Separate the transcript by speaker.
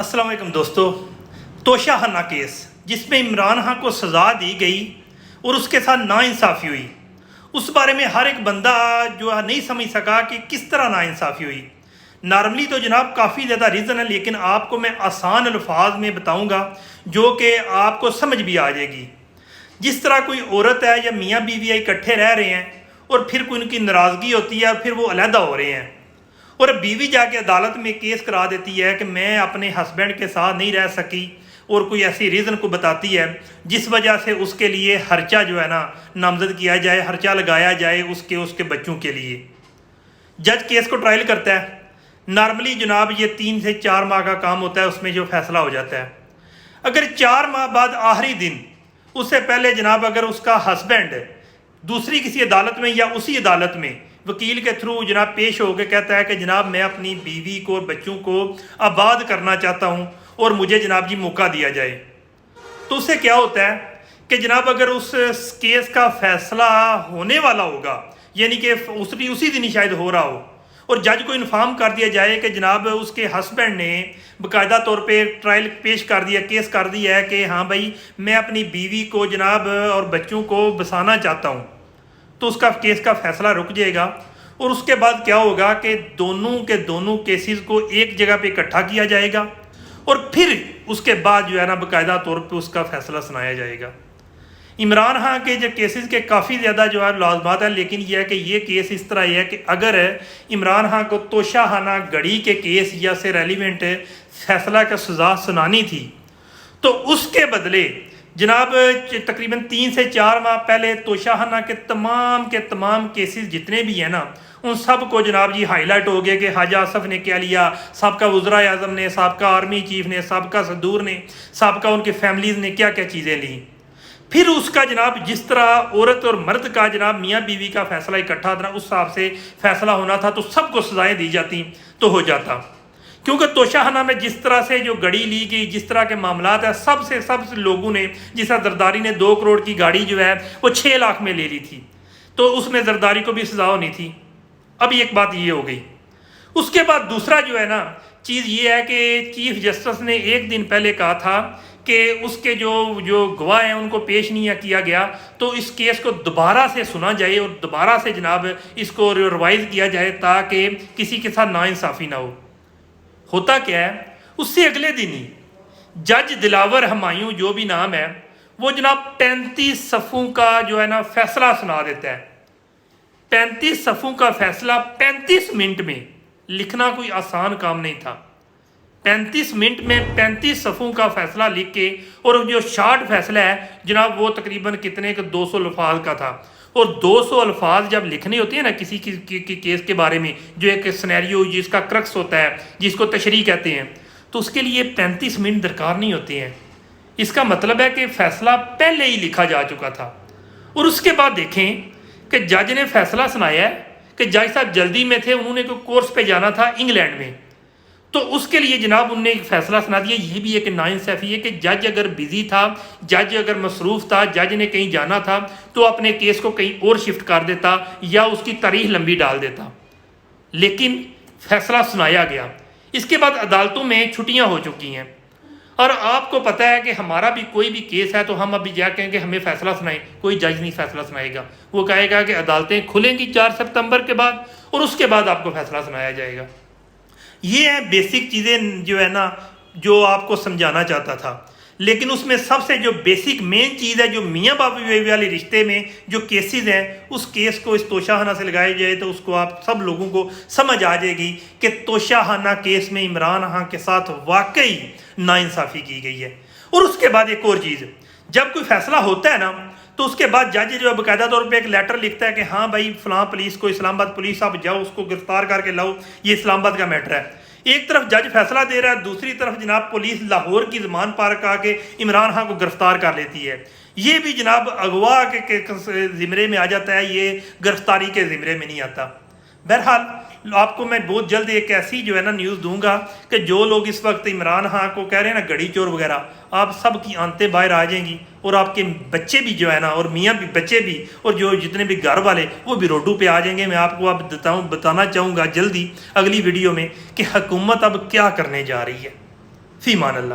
Speaker 1: अस्सलाम वालेकुम दोस्तों। तोशाखाना केस जिसमें इमरान खान को सज़ा दी गई और उसके साथ नाइंसाफ़ी हुई, उस बारे में हर एक बंदा जो है नहीं समझ सका कि किस तरह नाइंसाफ़ी हुई। नॉर्मली तो जनाब काफ़ी ज़्यादा रीज़न है, लेकिन आपको मैं आसान अल्फाज में बताऊंगा जो कि आपको समझ भी आ जाएगी। जिस तरह कोई औरत है या मियाँ बीवी इकट्ठे रह रहे हैं और फिर कोई उनकी नाराज़गी होती है और फिर वो अलहदा हो रहे हैं और बीवी जाके अदालत में केस करा देती है कि मैं अपने हस्बैंड के साथ नहीं रह सकी और कोई ऐसी रीज़न को बताती है जिस वजह से उसके लिए खर्चा जो है ना नामजद किया जाए, खर्चा लगाया जाए उसके बच्चों के लिए। जज केस को ट्रायल करता है। नॉर्मली जनाब ये 3 से 4 माह का काम होता है, उसमें जो फैसला हो जाता है। अगर 4 माह बाद आखिरी दिन उससे पहले जनाब अगर उसका हस्बैंड दूसरी किसी अदालत में या उसी अदालत में वकील के थ्रू जनाब पेश होकर कहता है कि जनाब मैं अपनी बीवी को और बच्चों को आबाद करना चाहता हूं और मुझे जनाब जी मौका दिया जाए, तो उससे क्या होता है कि जनाब अगर उस केस का फैसला होने वाला होगा, यानी कि उसी दिन ही शायद हो रहा हो, और जज को इन्फॉर्म कर दिया जाए कि जनाब उसके हस्बैंड ने बाकायदा तौर पे ट्रायल पेश कर दिया, केस कर दिया है कि हाँ भाई मैं अपनी बीवी को जनाब और बच्चों को बसाना चाहता हूँ, तो उसका केस का फैसला रुक जाएगा। और उसके बाद क्या होगा कि दोनों के दोनों केसेस को एक जगह पे इकट्ठा किया जाएगा और फिर उसके बाद जो है ना बाकायदा तौर पे उसका फैसला सुनाया जाएगा। इमरान खान के जो केसेस के काफ़ी ज़्यादा जो है लाजमात है, लेकिन यह है कि ये केस इस तरह है कि अगर इमरान खान को तोशाखाना गढ़ी के केस या से रेलिवेंट फैसला का सज़ा सुनानी थी, तो उसके बदले जनाब तकरीबन 3 से 4 माह पहले तोशाखाना के तमाम केसेस जितने भी हैं ना, उन सब को जनाब जी हाईलाइट हो गया कि हाजा आसफ ने क्या लिया, सबका वज़रा आज़म ने, सबका आर्मी चीफ ने, सबका सदूर ने, सबका उनके फैमिलीज़ ने क्या क्या चीज़ें ली। फिर उसका जनाब जिस तरह औरत और मर्द का जनाब मियाँ बीवी का फैसला इकट्ठा था उस हिसाब से फैसला होना था, तो सबको सजाएं दी जाती तो हो जाता। क्योंकि तोशाखाना में जिस तरह से जो गाड़ी ली गई, जिस तरह के मामलात है, सबसे लोगों ने, जिस तरह जरदारी ने 2 करोड़ की गाड़ी जो है वो 6 लाख में ले ली थी, तो उसमें जरदारी को भी सजा होनी थी। अब एक बात ये हो गई। उसके बाद दूसरा जो है ना चीज़ ये है कि चीफ जस्टिस ने एक दिन पहले कहा था कि उसके जो गवाह हैं उनको पेश नहीं किया गया, तो इस केस को दोबारा से सुना जाए और दोबारा से जनाब इसको रिवाइज किया जाए ताकि किसी के साथ नाइंसाफ़ी ना हो। होता क्या है, उससे अगले दिन ही जज दिलावर हमायूं जो भी नाम है वो जनाब 35 सफ़ों का जो है ना फैसला सुना देता है। 35 सफ़ों का फैसला 35 मिनट में लिखना कोई आसान काम नहीं था। 35 मिनट में 35 सफ़ों का फैसला लिख के, और जो शार्ट फैसला है जनाब वो तकरीबन कितने का 200 अल्फाज का था, और 200 अल्फाज जब लिखने होते हैं ना किसी की केस के बारे में, जो एक सिनेरियो जिसका क्रक्स होता है, जिसको तशरीह कहते हैं, तो उसके लिए 35 मिनट दरकार नहीं होते हैं। इसका मतलब है कि फ़ैसला पहले ही लिखा जा चुका था। और उसके बाद देखें कि जज ने फैसला सुनाया है कि जज साहब जल्दी में थे, उन्होंने कोई कोर्स पे जाना था इंग्लैंड में, तो उसके लिए जनाब उनने एक फ़ैसला सुना दिया। ये भी एक नाइंसाफ़ी है कि जज अगर बिज़ी था, जज अगर मसरूफ़ था, जज ने कहीं जाना था तो अपने केस को कहीं और शिफ्ट कर देता या उसकी तारीख लंबी डाल देता, लेकिन फ़ैसला सुनाया गया। इसके बाद अदालतों में छुट्टियां हो चुकी हैं, और आपको पता है कि हमारा भी कोई भी केस है तो हम अभी जा कहेंगे हमें फ़ैसला सुनाएं, कोई जज नहीं फ़ैसला सुनाएगा। वो कहेगा कि अदालतें खुलेंगी 4 सितंबर के बाद और उसके बाद आपको फ़ैसला सुनाया जाएगा। ये है बेसिक चीज़ें जो है ना जो आपको समझाना चाहता था। लेकिन उसमें सबसे जो बेसिक मेन चीज़ है, जो मियाँ बाबू वाले रिश्ते में जो केसेस हैं, उस केस को इस तोशाखाना से लगाया जाए तो उसको आप सब लोगों को समझ आ जाएगी कि तोशाखाना केस में इमरान खान के साथ वाकई नाइंसाफ़ी की गई है। और उसके बाद एक और चीज़, जब कोई फैसला होता है ना तो उसके बाद जज जो है बाकायदा तौर पे एक लेटर लिखता है कि हाँ भाई फलां पुलिस को, इस्लामाबाद पुलिस आप जाओ उसको गिरफ्तार करके लाओ, ये इस्लामाबाद का मैटर है। एक तरफ जज फैसला दे रहा है, दूसरी तरफ जनाब पुलिस लाहौर की ज़मान पार करके इमरान खान को गिरफ्तार कर लेती है। ये भी जनाब अगवा के ज़िमरे में आ जाता है, ये गिरफ्तारी के ज़िमरे में नहीं आता। बहरहाल आपको मैं बहुत जल्द एक ऐसी जो है ना न्यूज़ दूंगा कि जो लोग इस वक्त इमरान खान को कह रहे हैं ना गड़ी चोर वगैरह, आप सब की आंतें बाहर आ जाएंगी और आपके बच्चे भी जो है ना, और मियाँ भी, बच्चे भी, और जो जितने भी घर वाले वो भी रोडों पे आ जाएंगे। मैं आपको अब बताना चाहूँगा जल्दी अगली वीडियो में कि हुकूमत अब क्या करने जा रही है। فی مان اللہ.